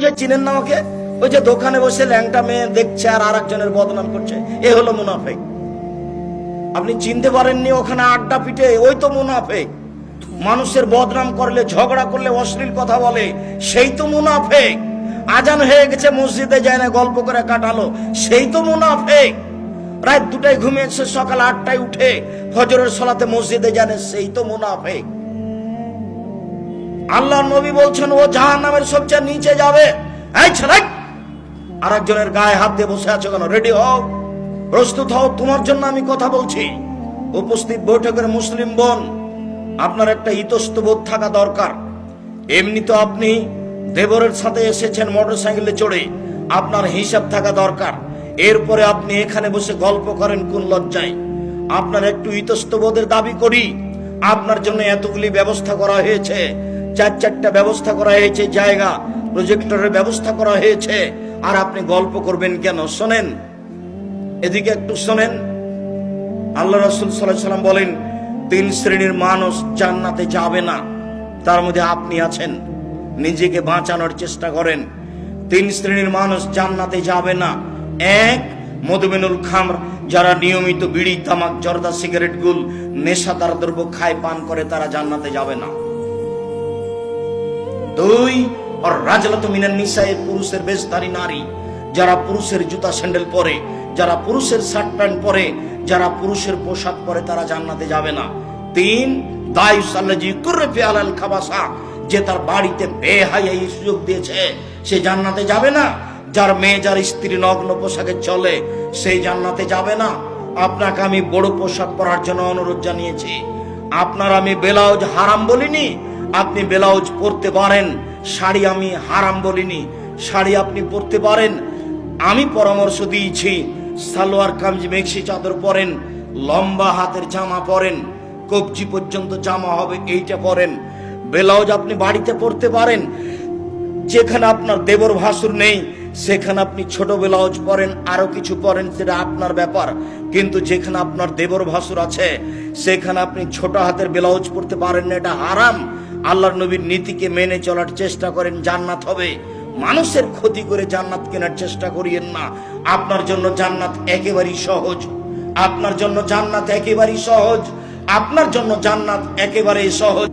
যে চিনেন না ওকে, ওই যে দোকানে বসে ল্যাংটা মেয়ে দেখছে আর আরেকজনের বদনাম করছে, এ হলো মুনাফিক। আপনি চিনতে পারেননি, ওখানে আড্ডা পিটে, ওই তো মুনাফিক। মানুষের বদনাম করলে, ঝগড়া করলে, অশ্লীল কথা বলে, সেই তো মুনাফিক। আজান হয়ে গেছে, মসজিদে যায় না, গল্প করে কাটালো, সেই তো মুনাফিক। রাত 2টায় ঘুমিয়েছে, সকাল 8টায় উঠে ফজরের সালাতে মসজিদে জানে, সেই তো মুনাফিক। আল্লাহ নবী বলছেন ও জাহান্নামের সবচেয়ে নিচে যাবে। এই ছেলে, আরেকজনের গায়ে হাত দিয়ে বসে আছো কেন? রেডি হও, প্রস্তুত হও, তোমার জন্য আমি কথা বলছি। উপস্থিত বৈঠকের মুসলিম বোন, আপনার একটা ইতস্তবোধ থাকা দরকার। এমনি তো আপনি দেবরের সাথে এসেছেন মোটরসাইকেলে চড়ে, আপনার হিসাব থাকা দরকার। এরপরে আপনি এখানে বসে গল্প করেন কোন লজ্জায়? আপনার একটু ইতস্তবোধের দাবি করি। আপনার জন্য এতগুলি ব্যবস্থা করা হয়েছে, 4টা ব্যবস্থা করা হয়েছে, জায়গা, প্রজেক্টরের ব্যবস্থা করা হয়েছে, আর আপনি গল্প করবেন কেন? শোনেন, এদিকে একটু শোনেন। আল্লাহ রাসূল সাল্লাল্লাহু আলাইহি ওয়াসাল্লাম বলেন 3 শ্রেণীর মানুষ জান্নাতে যাবে না, তার মধ্যে আপনি আছেন। নিজেকে বাঁচানোর চেষ্টা করেন। 3 শ্রেণীর মানুষ জান্নাতে যাবে না। 1, মদমিনুল খামর, যারা নিয়মিত বিড়ি, তামাক, জর্দা, সিগারেট, গুল, নেশাদার দ্রব্য খায়, পান করে, তারা জান্নাতে যাবে না। 2, আর রাজলাতু মিনান নিসায়ে, পুরুষের বেশধারী নারী, যারা পুরুষের জুতা স্যান্ডেল পরে, যারা পুরুষের শার্ট প্যান্ট পরে, যারা পুরুষের পোশাক পরে, তারা জান্নাতে যাবে না। 3, দায়ুস আল্লাযী কুরফি আলাল খাবাসা, যে তার বাড়িতে বেহায়াই সুযোগ দিয়েছে, সে জান্নাতে যাবে না। যার মেয়ে, যার স্ত্রী নগ্ন পোশাকে চলে, সেই জান্নাতে যাবে না। আপনাকে আমি বড় পোশাক পরার জন্য অনুরোধ জানিয়েছি। আপনার আমি ব্লাউজ হারাম বলিনি, আপনি ব্লাউজ পরতে পারেন। শাড়ি আমি হারাম বলিনি, শাড়ি আপনি পরতে পারেন। আমি পরামর্শ দিয়েছি সালোয়ার কামিজ, মেক্সি চাদর পরেন, লম্বা হাতের জামা পরেন, কবজি পর্যন্ত জামা হবে, এইটা পরেন। ব্লাউজ আপনি বাড়িতে পরতে পারেন। যেখানে আপনার দেবর ভাসুর নেই, সেখানে আপনি ছোট ব্লাউজ পরেন, আরো কিছু পরেন, সেটা আপনার ব্যাপার। কিন্তু যেখানে আপনার দেবর ভাসুর আছে, সেখানে আপনি ছোট হাতের ব্লাউজ পরতে পারেন না, এটা হারাম। আল্লাহর নবীর নীতিকে মেনে চলার চেষ্টা করেন, জান্নাত হবে। মানুষের ক্ষতি করে জান্নাত কেনার চেষ্টা করিয়েন না। আপনার জন্য জান্নাত একেবারেই সহজ, আপনার জন্য জান্নাত একেবারেই সহজ, আপনার জন্য জান্নাত একেবারেই সহজ।